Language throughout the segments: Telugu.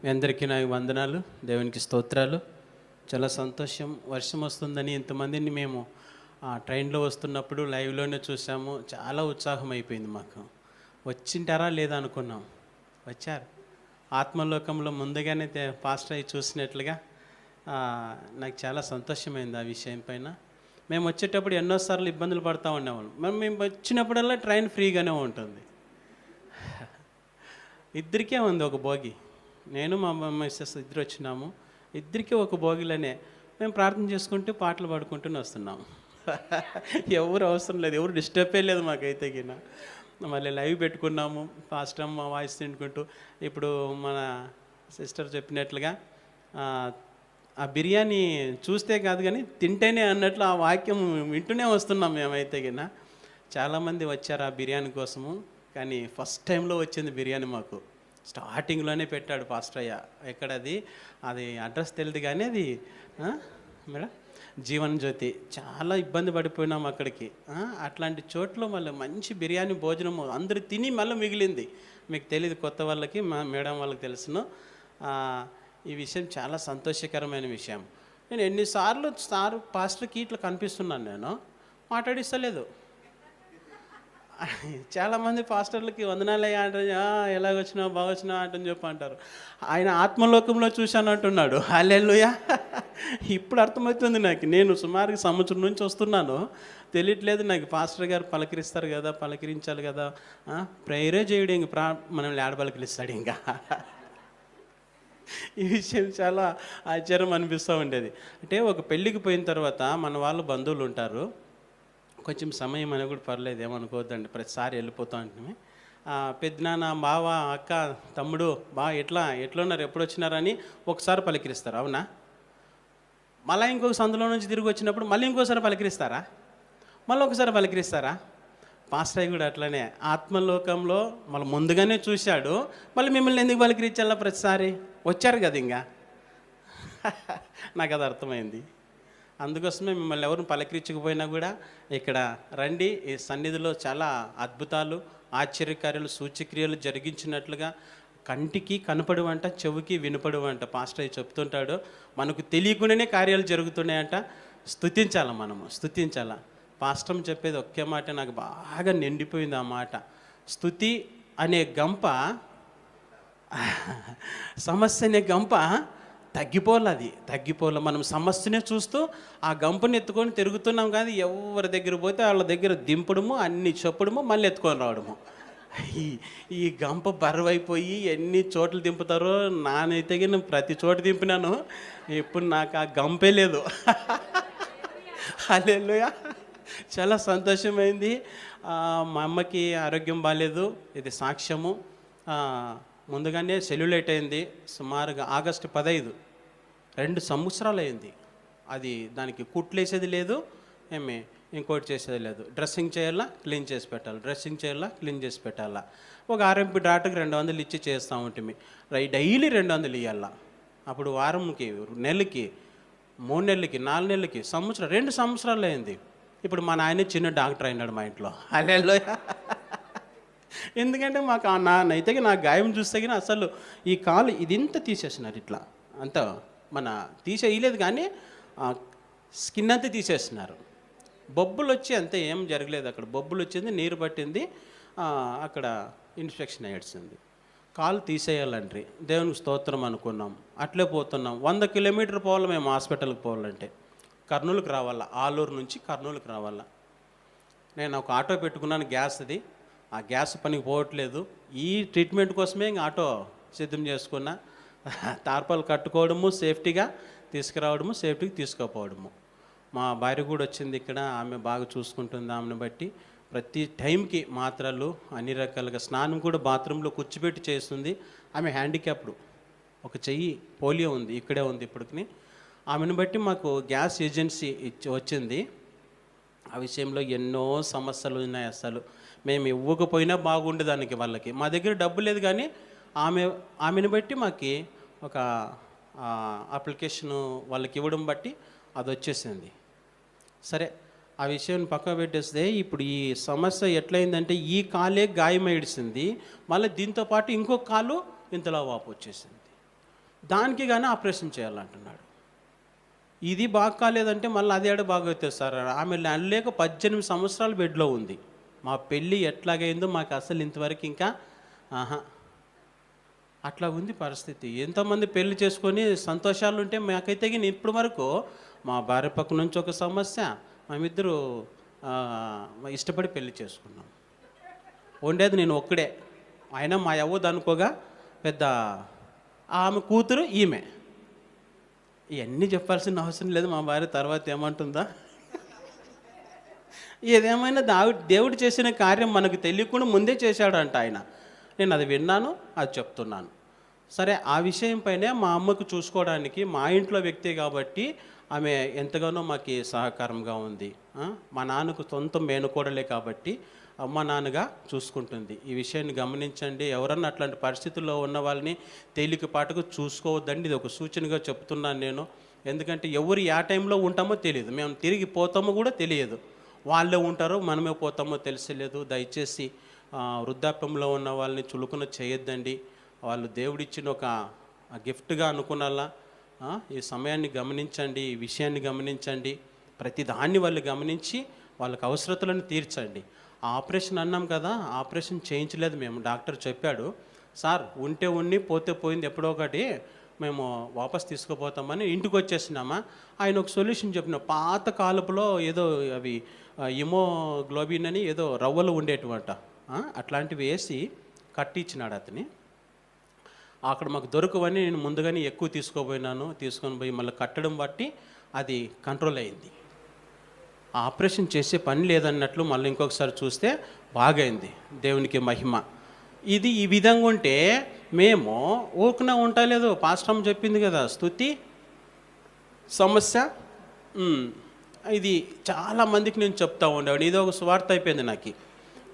మీ అందరికీ నా వందనాలు, దేవునికి స్తోత్రాలు. చాలా సంతోషం. వర్షం వస్తుందని ఇంతమందిని మేము ట్రైన్లో వస్తున్నప్పుడు లైవ్లోనే చూసాము. చాలా ఉత్సాహం అయిపోయింది మాకు. వచ్చింటారా లేదా అనుకున్నాం, వచ్చారు. ఆత్మలోకంలో ముందుగానే పాస్టర్ అయ్యి చూసినట్లుగా నాకు చాలా సంతోషమైంది ఆ విషయం పైన. మేము వచ్చేటప్పుడు ఎన్నోసార్లు ఇబ్బందులు పడుతూ ఉండేవాళ్ళం. మేము వచ్చినప్పుడల్లా ట్రైన్ ఫ్రీగానే ఉంటుంది. ఇద్దరికే ఉంది ఒక భోగి. నేను మా మిస్సెస్ ఇద్దరు వచ్చినాము. ఇద్దరికీ ఒక భోగిలోనే మేము ప్రార్థన చేసుకుంటూ పాటలు పాడుకుంటూనే వస్తున్నాము. ఎవరు అవసరం లేదు, ఎవరు డిస్టర్బే లేదు మాకైతే గిన. మళ్ళీ లైవ్ పెట్టుకున్నాము, పాస్టర్ మా వాయిస్ తింటుకుంటూ. ఇప్పుడు మన సిస్టర్ చెప్పినట్లుగా ఆ బిర్యానీ చూస్తే కాదు కానీ తింటేనే అన్నట్లు ఆ వాక్యం వింటూనే వస్తున్నాం మేమైతే గిన. చాలామంది వచ్చారు ఆ బిర్యానీ కోసము, కానీ ఫస్ట్ టైంలో వచ్చింది బిర్యానీ మాకు. స్టార్టింగ్లోనే పెట్టాడు పాస్టర్ అయ్య. ఎక్కడది, అది అడ్రస్ తెలియదు కానీ అది మేడం జీవన్ జ్యోతి. చాలా ఇబ్బంది పడిపోయినాం అక్కడికి. అట్లాంటి చోట్ల మళ్ళీ మంచి బిర్యానీ భోజనము అందరూ తిని మళ్ళీ మిగిలింది. మీకు తెలియదు, కొత్త వాళ్ళకి మా మేడం వాళ్ళకి తెలుసును. ఈ విషయం చాలా సంతోషకరమైన విషయం. నేను ఎన్నిసార్లు పాస్టర్కి ఇట్లా కనిపిస్తున్నాను, నేను మాట్లాడిస్తలేదు. చాలామంది పాస్టర్లకి వందనాలయ్యా అంటే ఎలాగొచ్చినావు బాగా వచ్చినావు అంటని చెప్పి అంటారు. ఆయన ఆత్మలోకంలో చూశాను అంటున్నాడు. హల్లెలూయా. ఇప్పుడు అర్థమవుతుంది నాకు. నేను సుమారుగా సంవత్సరం నుంచి వస్తున్నాను, తెలియట్లేదు నాకు. పాస్టర్ గారు పలకరిస్తారు కదా, పలకరించాలి కదా. ప్రేయరే చేయడం ఇంక మనల్ని ఏడ పలకరిస్తాడు ఇంకా. ఈ విషయం చాలా ఆశ్చర్యం అనిపిస్తూ ఉండేది. అంటే ఒక పెళ్ళికి పోయిన తర్వాత మన వాళ్ళు బంధువులు ఉంటారు, కొంచెం సమయం అని కూడా పర్లేదు, ఏమనుకోవద్దండి, ప్రతిసారి వెళ్ళిపోతూ ఉంటుంది. పెద్దనాన్న, బావ, అక్క, తమ్ముడు, ఎట్లున్నారు, ఎప్పుడు వచ్చినారని ఒకసారి పలకరిస్తారు, అవునా? మళ్ళీ ఇంకొక సందులో నుంచి తిరిగి వచ్చినప్పుడు మళ్ళీ ఇంకోసారి పలకరిస్తారా? మళ్ళీ ఒకసారి పలకరిస్తారా? పాస్టర్ కూడా అట్లనే ఆత్మలోకంలో మళ్ళీ ముందుగానే చూశాడు, మళ్ళీ మిమ్మల్ని ఎందుకు పలకరించాలా? ప్రతిసారి వచ్చారు కదా ఇంకా. నాకు అది అర్థమైంది. అందుకోసమే మిమ్మల్ని ఎవరిని పలకరించకపోయినా కూడా ఇక్కడ రండి. ఈ సన్నిధిలో చాలా అద్భుతాలు, ఆశ్చర్యకార్యాలు, సూచక్రియలు జరిగించినట్లుగా కంటికి కనపడువంట, చెవికి వినపడువంట. పాస్టర్ చెప్తుంటాడు, మనకు తెలియకుండానే కార్యాలు జరుగుతున్నాయంట. స్తుతించాల, మనము స్తుతించాల. పాస్టర్ చెప్పేది ఒకే మాట నాకు బాగా నిండిపోయింది ఆ మాట. స్తుతి అనే గంప, సమస్య అనే గంప తగ్గిపోలే. మనం సమస్యనే చూస్తూ ఆ గంపని ఎత్తుకొని తిరుగుతున్నాం. కానీ ఎవరి దగ్గర పోతే వాళ్ళ దగ్గర దింపడము, అన్ని చెప్పడము, మళ్ళీ ఎత్తుకొని రావడము. ఈ గంప బరువైపోయి ఎన్ని చోట్ల దింపుతారో. నానైతే నేను ప్రతి చోట దింపినాను, ఇప్పుడు నాకు ఆ గంపే లేదు. హల్లెలూయా. చాలా సంతోషమైంది. మా అమ్మకి ఆరోగ్యం బాగాలేదు, ఇది సాక్ష్యము. ముందుగానే సెల్యులైట్ అయింది. సుమారుగా ఆగస్టు 15, 2 సంవత్సరాలు అయింది. అది దానికి కుట్లేసేది లేదు, ఇంకోటి చేసేది లేదు. డ్రెస్సింగ్ చేయాలా, క్లీన్ చేసి పెట్టాలి, డ్రెస్సింగ్ చేయాలా, క్లీన్ చేసి పెట్టాలా. ఒక ఆర్ఎంపీ డాక్టర్కి 200 ఇచ్చి చేస్తూ ఉంటుంది. డైలీ 200 ఇవ్వాల. అప్పుడు వారంకి, నెలకి, 3 నెలలకి, 4 నెలలకి, సంవత్సరం, 2 సంవత్సరాలు అయింది. ఇప్పుడు మా నాయన చిన్న డాక్టర్ అయినాడు మా ఇంట్లో. హల్లెలూయా. ఎందుకంటే మాకు నాన్నైతే నా గాయం చూస్తే కానీ అసలు ఈ కాలు ఇదింత తీసేసినారు, ఇట్లా అంతా మన తీసేయలేదు కానీ స్కిన్ అంతా తీసేస్తున్నారు. బొబ్బులు వచ్చి అంతే ఏం జరగలేదు. అక్కడ బొబ్బులు వచ్చింది, నీరు పట్టింది, అక్కడ ఇన్ఫెక్షన్ అయ్యాల్సింది. కాలు తీసేయాలండ్రి. దేవునికి స్తోత్రం అనుకున్నాం, అట్లే పోతున్నాం. 100 కిలోమీటర్ పోవాలి మేము హాస్పిటల్కి పోవాలంటే. కర్నూలుకి రావాలా, ఆలూరు నుంచి కర్నూలుకి రావాలా. నేను ఒక ఆటో పెట్టుకున్నాను, గ్యాస్ది. ఆ గ్యాస్ పనికి పోవట్లేదు. ఈ ట్రీట్మెంట్ కోసమే ఇంక ఆటో సిద్ధం చేసుకున్నా. తార్పాలు కట్టుకోవడము, సేఫ్టీగా తీసుకురావడము, సేఫ్టీగా తీసుకుపోవడము. మా భార్య కూడా వచ్చింది ఇక్కడ, ఆమె బాగా చూసుకుంటుంది. ఆమెను బట్టి ప్రతి టైంకి మాత్రలు, అన్ని రకాలుగా స్నానం కూడా బాత్రూంలో కూర్చోబెట్టి చేస్తుంది. ఆమె హ్యాండిక్యాప్డ్, ఒక చెయ్యి పోలియో ఉంది, ఇక్కడే ఉంది ఇప్పటికి. ఆమెను బట్టి మాకు గ్యాస్ ఏజెన్సీ వచ్చింది. ఆ విషయంలో ఎన్నో సమస్యలు ఉన్నాయి. అసలు మేము ఇవ్వకపోయినా బాగుండేదానికి వాళ్ళకి. మా దగ్గర డబ్బు లేదు కానీ ఆమెను బట్టి మాకు ఒక అప్లికేషను వాళ్ళకి ఇవ్వడం బట్టి అది వచ్చేసింది. సరే, ఆ విషయాన్ని పక్కన పెట్టేస్తే ఇప్పుడు ఈ సమస్య ఎట్లయిందంటే ఈ కాలే గాయమైడిసింది, మళ్ళీ దీంతోపాటు ఇంకొక కాలు ఇంతలా వాపు వచ్చేసింది. దానికి కానీ ఆపరేషన్ చేయాలంటున్నాడు. ఇది బాగా కాలేదంటే మళ్ళీ అది ఏడ బాగవుతుంది సార్. ఆమె లేక 18 సంవత్సరాలు బెడ్లో ఉంది. మా పెళ్ళి ఎట్లాగైందో మాకు అసలు ఇంతవరకు ఇంకా అట్లా ఉంది పరిస్థితి. ఎంతోమంది పెళ్లి చేసుకొని సంతోషాలు ఉంటే మాకైతే ఇప్పటి వరకు మా భార్య పక్క నుంచి ఒక సమస్య, మేమిద్దరు ఇష్టపడి పెళ్లి చేసుకున్నాం. ఉండేది నేను ఒక్కడే, అయినా మా అవ్వదు అనుకోగా పెద్ద ఆమె కూతురు ఈమె. ఇవన్నీ చెప్పాల్సిన అవసరం లేదు. మా భార్య తర్వాత ఏమంటుందా, ఏదేమైనా దేవుడు చేసిన కార్యం మనకు తెలియకుండా ముందే చేశాడంట ఆయన. నేను అది విన్నాను, అది చెప్తున్నాను. సరే, ఆ విషయం పైనే మా అమ్మకు చూసుకోవడానికి మా ఇంట్లో వ్యక్తి కాబట్టి ఆమె ఎంతగానో మాకు సహకారంగా ఉంది. మా నాన్నకు సొంత మేనకోడలే కాబట్టి అమ్మ నాన్నగా చూసుకుంటుంది. ఈ విషయాన్ని గమనించండి. ఎవరన్నా అట్లాంటి పరిస్థితుల్లో ఉన్న వాళ్ళని తేలికపాటుగా చూసుకోవద్దండి. ఇది ఒక సూచనగా చెప్తున్నాను నేను. ఎందుకంటే ఎవరు ఏ టైంలో ఉంటామో తెలియదు, మేము తిరిగి పోతామో కూడా తెలియదు. వాళ్ళే ఉంటారో మనమే పోతామో తెలియలేదు. దయచేసి వృద్ధాప్యంలో ఉన్న వాళ్ళని చులుకున చేయొద్దండి. వాళ్ళు దేవుడిచ్చిన ఒక గిఫ్ట్గా అనుకున్నలా ఈ సమయాన్ని గమనించండి, ఈ విషయాన్ని గమనించండి. ప్రతి దాన్ని వాళ్ళు గమనించి వాళ్ళకి అవసరతలను తీర్చండి. ఆపరేషన్ అన్నాం కదా, ఆపరేషన్ చేయించలేదు మేము. డాక్టర్ చెప్పాడు, సార్ ఉంటే ఉన్ని పోతే పోయింది, ఎప్పుడో ఒకటి మేము వాపస్ తీసుకుపోతామని. ఇంటికి వచ్చేసినామా, ఆయన ఒక సొల్యూషన్ చెప్పిన. పాత కాలపులో ఏదో అవి హిమోగ్లోబిన్ అని ఏదో రవ్వలు ఉండేటివంట, అట్లాంటివి వేసి కట్టించినాడు అతని. అక్కడ మాకు దొరకవని నేను ముందుగానే ఎక్కువ తీసుకొని పోయి మళ్ళీ కట్టడం బట్టి అది కంట్రోల్ అయింది. ఆపరేషన్ చేసే పని లేదన్నట్లు మళ్ళీ ఇంకొకసారి చూస్తే బాగైంది. దేవునికి మహిమ. ఇది ఈ విధంగా ఉంటే మేము ఊరుకునే ఉండలేదు. పాస్టమ్ చెప్పింది కదా, స్తుతి సమస్య. ఇది చాలామందికి నేను చెప్తా ఉండేవాడిని. ఇది ఒక స్వార్థ అయిపోయింది నాకు.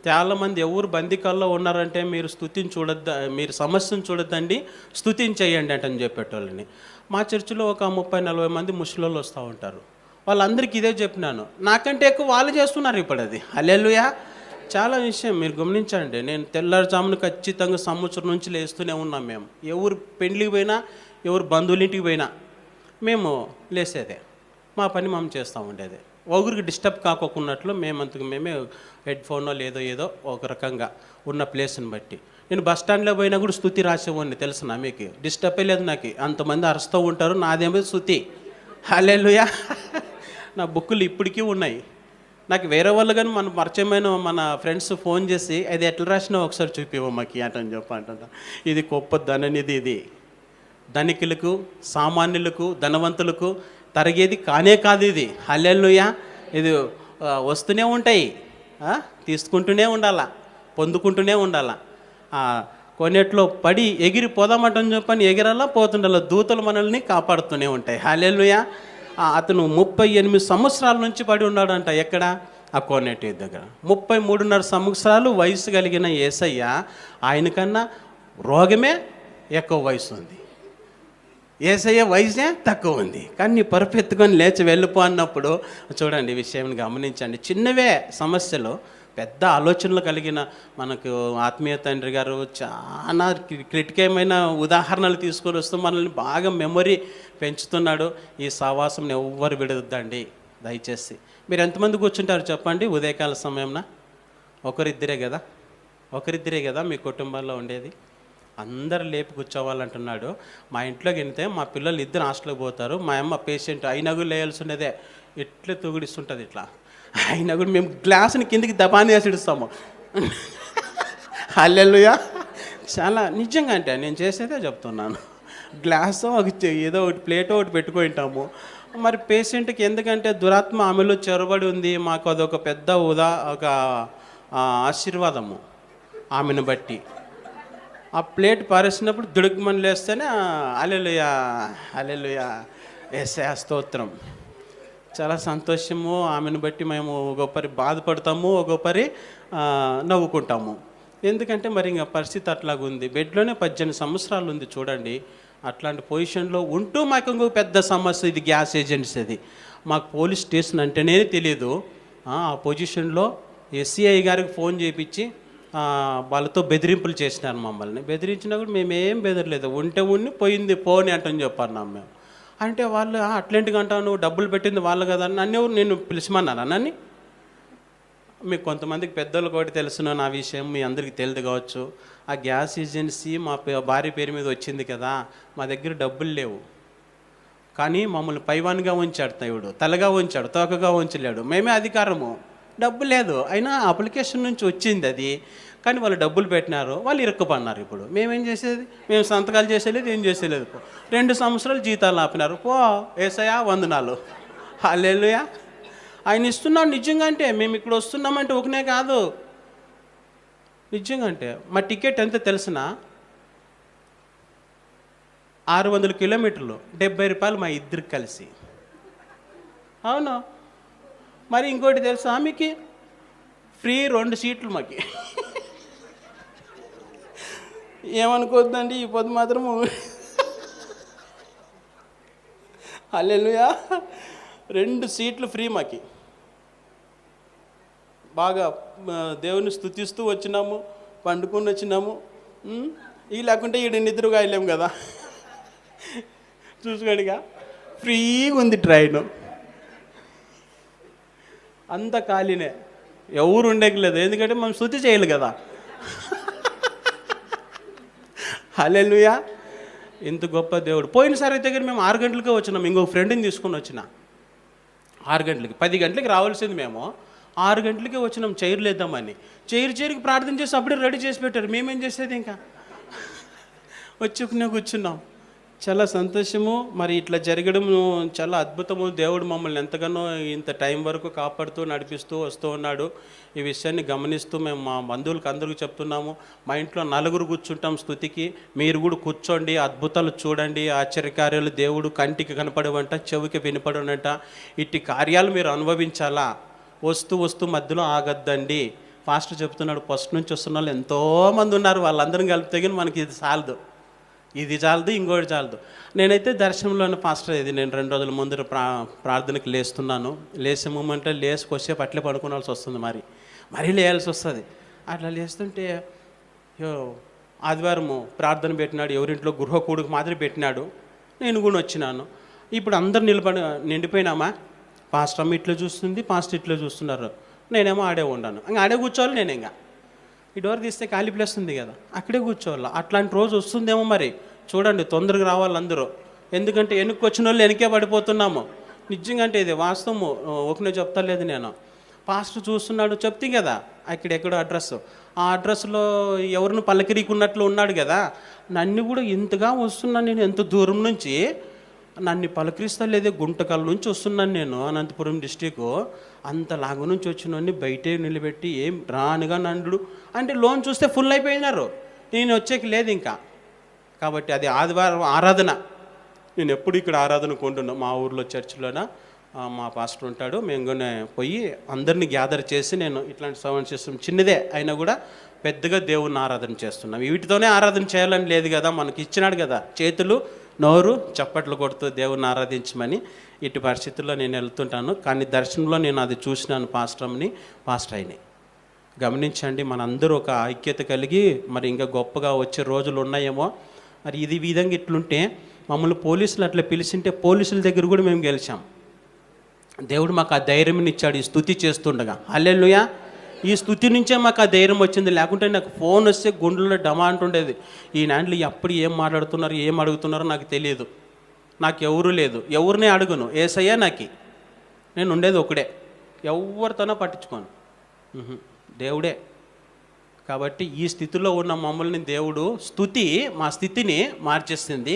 చాలామంది ఎవరు బందికాల్లో ఉన్నారంటే మీరు స్తుతిని చూడొద్దా, మీరు సమస్యను చూడొద్దండి, స్తుతిని చేయండి అంటని చెప్పేటోళ్ళని. మా చర్చిలో ఒక 30-40 మంది ముస్లింలు వస్తూ ఉంటారు. వాళ్ళందరికీ ఇదే చెప్పినాను. నాకంటే ఎక్కువ వాళ్ళు చేస్తున్నారు ఇప్పుడు. అది హల్లెలూయా. చాలా విషయం మీరు గమనించండి. నేను తెల్లారుజామున ఖచ్చితంగా సంవత్సరం నుంచి లేస్తూనే ఉన్నాం. మేము ఎవరు పెండ్లికి పోయినా, ఎవరు బంధువులింటికి పోయినా మేము లేసేదే, మా పని మేము చేస్తూ ఉండేది. ఒకరికి డిస్టర్బ్ కాకోకున్నట్లు మేమే హెడ్ ఫోనో లేదో ఏదో ఒక రకంగా ఉన్న ప్లేస్ని బట్టి. నేను బస్ స్టాండ్లో పోయినా కూడా స్తుతి రాసేవాడిని, తెలుసునా మీకు? డిస్టర్బే లేదు నాకు. అంతమంది అరుస్తూ ఉంటారు, నాదేమో స్తుతి. హల్లెలూయా. నా బుక్కులు ఇప్పటికీ ఉన్నాయి. నాకు వేరే వాళ్ళు కానీ మన పరిచయమైన మన ఫ్రెండ్స్ ఫోన్ చేసి అది ఎట్లా రాసినా ఒకసారి చూపివ్వమ్మకి అంటని చెప్పంట. ఇది గొప్ప ధననిధి. ఇది ధనికులకు, సామాన్యులకు, ధనవంతులకు తరిగేది కానే కాదు ఇది. హల్లెలూయా. ఇది వస్తూనే ఉంటాయి, తీసుకుంటూనే ఉండాలా, పొందుకుంటూనే ఉండాలా. కొన్నిట్లో పడి ఎగిరి పోదామంటని చెప్పని ఎగిరాలా, పోతుండాల. దూతలు మనల్ని కాపాడుతూనే ఉంటాయి. హల్లెలూయా. అతను 38 సంవత్సరాల నుంచి పడి ఉన్నాడంట. ఎక్కడ? ఆ కోనేటి దగ్గర. 33.5 సంవత్సరాలు వయసు కలిగిన యేసయ్య, ఆయనకన్నా రోగమే ఎక్కువ వయసు ఉంది, యేసయ్య వయసే తక్కువ ఉంది. కానీ నీ పరుపెత్తుకొని లేచి వెళ్ళిపో అన్నప్పుడు చూడండి, ఈ విషయం గమనించండి. చిన్నవే సమస్యలు పెద్ద ఆలోచనలు కలిగిన మనకు ఆత్మీయ తండ్రి గారు చాలా క్రిటికమైన ఉదాహరణలు తీసుకొని వస్తూ మనల్ని బాగా మెమొరీ పెంచుతున్నాడు. ఈ సహవాసం ఎవ్వరు విడద్దండి దయచేసి. మీరు ఎంతమంది కూర్చుంటారు చెప్పండి ఉదయకాల సమయంలో? ఒకరిద్దరే కదా మీ కుటుంబంలో ఉండేది. అందరు లేపి కూర్చోవాలంటున్నాడు. మా ఇంట్లోకి వెళ్తే మా పిల్లలు ఇద్దరు హాస్టల్కి పోతారు. మా అమ్మ పేషెంట్ అయినా కూడా లేయాల్సి ఉండేదే, ఇట్లా తూగుడిస్తుంటుంది. ఇట్లా అయినా కూడా మేము గ్లాసుని కిందికి దబాని వేసి ఇడుస్తాము. హల్లెలూయా. చాలా నిజంగా అంటే నేను చేసేదే చెప్తున్నాను. గ్లాసు ఏదో ఒకటి ప్లేటో ఒకటి పెట్టుకుంటాము. మరి పేషెంట్కి ఎందుకంటే దురాత్మ ఆమెలో చొరబడి ఉంది. మాకు అదొక పెద్ద ఒక ఆశీర్వాదము ఆమెను బట్టి. ఆ ప్లేట్ పారేసినప్పుడు దుడుకుమని లేస్తేనే హల్లెలూయా హల్లెలూయా యేసయ్యా స్తోత్రం. చాలా సంతోషము. ఆమెను బట్టి మేము ఒక్కొక్కరి బాధపడతాము, ఒక్కొక్కరి నవ్వుకుంటాము. ఎందుకంటే మరి ఇంకా పరిస్థితి అట్లాగుంది. బెడ్లోనే 18 సంవత్సరాలు ఉంది చూడండి. అట్లాంటి పొజిషన్లో ఉంటూ మాకు ఇంకొక పెద్ద సమస్య, ఇది గ్యాస్ ఏజెన్సీ. అది మాకు పోలీస్ స్టేషన్ అంటేనే తెలియదు. ఆ పొజిషన్లో ఎస్సీఐ గారికి ఫోన్ చేయించి వాళ్ళతో బెదిరింపులు చేసినారు మమ్మల్ని. బెదిరించినా కూడా మేమేం బెదరలేదు. ఉంటే ఉండి పోయింది పోని అంటని చెప్పన్నాం మేము. అంటే వాళ్ళు అట్లాంటిగా అంటావు, నువ్వు డబ్బులు పెట్టింది వాళ్ళు కదా నన్ను నేను పిలిచిమన్నాను నన్ను. మీకు కొంతమందికి పెద్దలు కూడా తెలుసును నా విషయం, మీ అందరికీ తెలియదు కావచ్చు. ఆ గ్యాస్ ఏజెన్సీ మా భార్య పేరు మీద వచ్చింది కదా, మా దగ్గర డబ్బులు లేవు, కానీ మమ్మల్ని పైవాన్గా ఉంచాడు దేవుడు, తలగా ఉంచాడు, తోకగా ఉంచలేడు. మేమే అధికారము, డబ్బు లేదు, అయినా అప్లికేషన్ నుంచి వచ్చింది అది, కానీ వాళ్ళు డబ్బులు పెట్టినారు, వాళ్ళు ఇరుక్కుపడినారు. ఇప్పుడు మేమేం చేసేది, మేము సంతకాలు చేసేలేదు, ఏం చేసేలేదు. 2 సంవత్సరాలు జీతాలు ఆపినారు. పో ఏసయ్యా వందనాలు, హల్లెలూయా. ఆయన ఇస్తున్నాడు నిజంగా. అంటే మేము ఇక్కడ వస్తున్నామంటే ఒకనే కాదు, నిజంగా. అంటే మా టికెట్ ఎంత తెలిసిన 600 కిలోమీటర్లు, 70 రూపాయలు మా ఇద్దరికి కలిసి. అవును. మరి ఇంకోటి తెలుసా మీకు, ఫ్రీ 2 సీట్లు మాకి. ఏమనుకోద్దండి, ఈ పొద్దు మాత్రము హల్లెలూయా 2 సీట్లు ఫ్రీ మాకి. బాగా దేవుని స్తుతిస్తూ వచ్చినాము, పండుకొని వచ్చినాము. ఇవి లేకుంటే ఈడ నిద్రగా వెళ్ళాము కదా. చూసుకోండిగా, ఫ్రీగా ఉంది ట్రైను, అంత ఖాళీనే, ఎవరు ఉండేకలేదు. ఎందుకంటే మనం స్తుతి చేయాలి కదా. హల్లెలూయా. ఇంత గొప్ప దేవుడు. పోయినసారి దగ్గర మేము 6 గంటలకే వచ్చినాం. ఇంకొక ఫ్రెండ్ని తీసుకొని వచ్చిన 6 గంటలకి, 10 గంటలకి రావాల్సింది మేము, 6 గంటలకే వచ్చినాం చైర్లు వేద్దామని. చైర్కి ప్రార్థన చేసి అప్పుడే రెడీ చేసి పెట్టారు. మేమేం చేసేది, ఇంకా వచ్చి కూర్చున్నాం. చాలా సంతోషము. మరి ఇట్లా జరగడం చాలా అద్భుతము. దేవుడు మమ్మల్ని ఎంతగానో ఇంత టైం వరకు కాపాడుతూ నడిపిస్తూ వస్తూ ఉన్నాడు. ఈ విషయాన్ని గమనిస్తూ మేము మా బంధువులకు అందరికీ చెప్తున్నాము. మా ఇంట్లో 4 కూర్చుంటాం స్తుతికి, మీరు కూడా కూర్చోండి, అద్భుతాలు చూడండి, ఆశ్చర్యకార్యాలు దేవుడు కంటికి కనపడవంట, చెవికి వినపడనంట. ఇట్టి కార్యాలు మీరు అనుభవించాలా. వస్తూ మధ్యలో ఆగద్దండి. పాస్టర్ చెప్తున్నాడు, ఫస్ట్ నుంచి వస్తున్న వాళ్ళు ఎంతోమంది ఉన్నారు, వాళ్ళందరం కలిపితే కానీ మనకి ఇది చాలదు, ఇది చాలదు, ఇంకోటి చాలదు. నేనైతే దర్శనంలోని పాస్టర్, ఇది నేను 2 రోజుల ముందు ప్రార్థనకి లేస్తున్నాను. లేసే మూమెంట్లో లేసుకొచ్చేపు అట్లే పడుకోవాల్సి వస్తుంది, మరీ లేయాల్సి వస్తుంది. అట్లా లేస్తుంటే ఆదివారము ప్రార్థన పెట్టినాడు, ఎవరింట్లో గృహ కూడుకు మాదిరి పెట్టినాడు. నేను కూడా వచ్చినాను. ఇప్పుడు అందరు నిండిపోయినామా, పాస్టర్ అమ్మ ఇట్లా చూస్తుంది, పాస్టర్ ఇట్లా చూస్తున్నారు, నేనేమో ఆడే ఉన్నాను. ఇంకా ఆడే కూర్చోవాలి. నేను ఇంకా ఈ డోర్ తీస్తే ఖాళీ ప్లేస్ ఉంది కదా, అక్కడే కూర్చోవాలి. అట్లాంటి రోజు వస్తుందేమో మరి, చూడండి, తొందరగా రావాలి అందరూ. ఎందుకంటే వెనుక్కి వచ్చిన వాళ్ళు వెనకే పడిపోతున్నాము. నిజంగా అంటే ఇది వాస్తవము, ఒకనే చెప్తలేదు నేను. పాస్టర్ చూస్తున్నాడు, చెప్తే కదా అక్కడెక్కడో అడ్రస్, ఆ అడ్రస్లో ఎవరిని పలకరీకున్నట్లు ఉన్నాడు కదా. నన్ను కూడా ఇంతగా వస్తున్నాను నేను, ఎంత దూరం నుంచి నన్ను పలకరిస్తా లేదే, గుంటకల్ నుంచి వస్తున్నాను నేను, అనంతపురం డిస్టిక్. అంత లాంగ్ నుంచి వచ్చినోడిని బయటే నిలబెట్టి ఏం రానుగా నండు అంటే లోన్ చూస్తే ఫుల్ అయిపోయినారు. నేను వచ్చేకి లేదు ఇంకా. కాబట్టి అది ఆదివారం ఆరాధన. నేను ఎప్పుడు ఇక్కడ ఆరాధన కొంటున్నా, మా ఊర్లో చర్చిలోన మా పాస్టర్ ఉంటాడు. మేము పోయి అందరినీ గ్యాదర్ చేసి నేను ఇట్లాంటి సౌండ్ సిస్టమ్ చిన్నదే అయినా కూడా పెద్దగా దేవుణ్ణి ఆరాధన చేస్తున్నాం. వీటితోనే ఆరాధన చేయాలని లేదు కదా, మనకి ఇచ్చినాడు కదా చేతులు, నోరు, చప్పట్లు కొడుతూ దేవుణ్ణి ఆరాధించమని. ఇటు పరిస్థితుల్లో నేను వెళ్తుంటాను. కానీ దర్శనంలో నేను అది చూసినాను, పాస్టర్ అయినాయి. గమనించండి, మనందరూ ఒక ఐక్యత కలిగి మరి ఇంకా గొప్పగా వచ్చే రోజులు ఉన్నాయేమో. మరి ఇది విధంగా ఇట్లుంటే మమ్మల్ని పోలీసులు అట్లా పిలిచింటే పోలీసుల దగ్గర కూడా మేము గెలిచాం. దేవుడు మాకు ఆ ధైర్యం ఇచ్చాడు ఈ స్తుతి చేస్తుండగా. హల్లెలూయా. ఈ స్తుతి నుంచే మాకు ఆ ధైర్యం వచ్చింది. లేకుంటే నాకు ఫోన్ వస్తే గుండెల్లో డమాంట్ ఉండేది. ఈ నాండ్లు ఎప్పుడు ఏం మాట్లాడుతున్నారు, ఏం అడుగుతున్నారో నాకు తెలియదు, నాకు ఎవరు లేదు, ఎవరిని అడుగును, ఏసయ్యా నాకి, నేను ఉండేది ఒకడే, ఎవరితోనో పట్టించుకోను, దేవుడే. కాబట్టి ఈ స్థితిలో ఉన్న మమ్మల్ని దేవుడు స్తుతి మా స్థితిని మార్చేస్తుంది.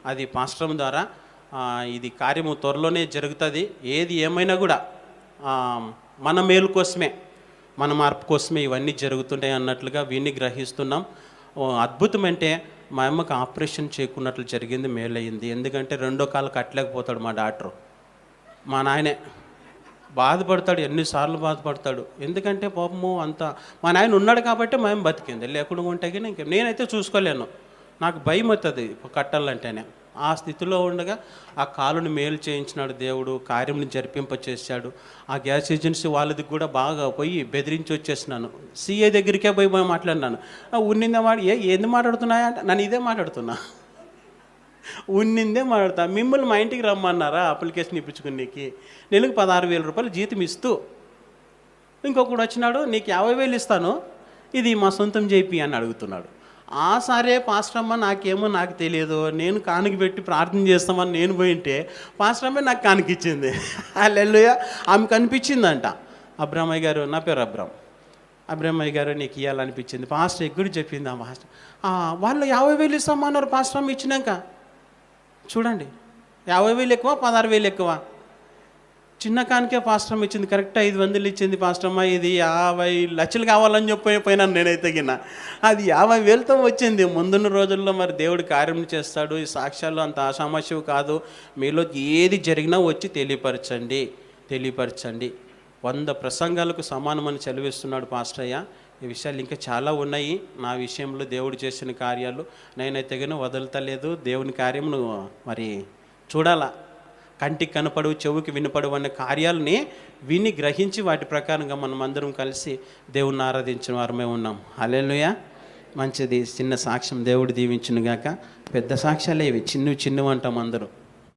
అది పాస్టర్ ద్వారా. ఇది కార్యము త్వరలోనే జరుగుతుంది. ఏది ఏమైనా కూడా మన మేలు కోసమే, మన మార్పు కోసమే ఇవన్నీ జరుగుతుంటాయి అన్నట్లుగా వీడిని గ్రహిస్తున్నాం. అద్భుతం అంటే మా అమ్మకి ఆపరేషన్ చేయకున్నట్లు జరిగింది, మేలయ్యింది. ఎందుకంటే 2వ కాలు కట్టలేకపోతాడు మా డాక్టరు. మా నాయనే బాధపడతాడు, ఎన్నిసార్లు బాధపడతాడు. ఎందుకంటే పాపము అంతా మా నాయన ఉన్నాడు కాబట్టి మేము బతికింది. లేకుండా ఉంటే కానీ నేనైతే చూసుకోలేను, నాకు భయం అవుతుంది కట్టాలంటేనే. ఆ స్థితిలో ఉండగా ఆ కాలుని మేలు చేయించినాడు దేవుడు, కార్యములను జరిపింపచేశాడు. ఆ గ్యాస్ ఏజెన్సీ వాళ్ళది కూడా బాగా పోయి బెదిరించి వచ్చేసినాను. సీఏ దగ్గరికే పోయి మాట్లాడినాను. ఉన్నిందే ఏంది మాట్లాడుతున్నాయా అంటే, నన్ను ఇదే మాట్లాడుతున్నా, ఉన్నిందే మాట్లాడతా. మిమ్మల్ని మా ఇంటికి రమ్మన్నారా అప్లికేషన్ ఇప్పించుకునేకి, నెలకు 16,000 రూపాయలు జీతం ఇస్తూ, ఇంకొకడు వచ్చినాడు నీకు 50,000 ఇస్తాను, ఇది మా సొంతం చేపి అని అడుగుతున్నాడు. ఆ సరే పాస్టర్ అమ్మ నాకేమో నాకు తెలియదు, నేను కానుక పెట్టి ప్రార్థన చేస్తామని నేను పోయింటే పాస్టర్ అమ్మ నాకు కానుక ఇచ్చింది. హల్లెలూయా. ఆమెకు అనిపించిందంట, అబ్రామయ్య గారు, నా పేరు అబ్రామయ్య గారు నీకు ఇవ్వాలనిపించింది, పాస్టర్ ఎక్కడ చెప్పింది ఆ పాస్టర్. వాళ్ళు 50,000 ఇస్తామన్నారు పాస్టర్ అమ్మ ఇచ్చినాక. చూడండి, 50,000 ఎక్కువ 16,000 ఎక్కువ. చిన్న కానికే పాస్టమ్ ఇచ్చింది, కరెక్ట్ 500 ఇచ్చింది పాస్టమ్మ. ఇది 50 లక్షలు కావాలని చెప్పి పోయినాను నేనైతే గిన్న. అది 50,000తో వచ్చింది. ముందున్న రోజుల్లో మరి దేవుడు కార్యం చేస్తాడు. ఈ సాక్ష్యాలు అంత ఆషామాషివి కాదు. మీలో ఏది జరిగినా వచ్చి తెలియపరచండి. 100 ప్రసంగాలకు సమానమని సెలవిస్తున్నాడు పాస్టయ్య. ఈ విషయాలు ఇంకా చాలా ఉన్నాయి నా విషయంలో దేవుడు చేసిన కార్యాలు. నేనైతే కానీ వదలతలేదు. దేవుని కార్యమును మరి చూడాలా, కంటికి కనపడు చెవుకి వినపడు అనే కార్యాలని విని గ్రహించి వాటి ప్రకారంగా మనం అందరం కలిసి దేవుణ్ణి ఆరాధించిన వారమే ఉన్నాం. హల్లెలూయా. మంచిది, చిన్న సాక్ష్యం దేవుడు దీవించును గాక. పెద్ద సాక్ష్యాలే ఇవి, చిన్నవి అంటాం అందరూ.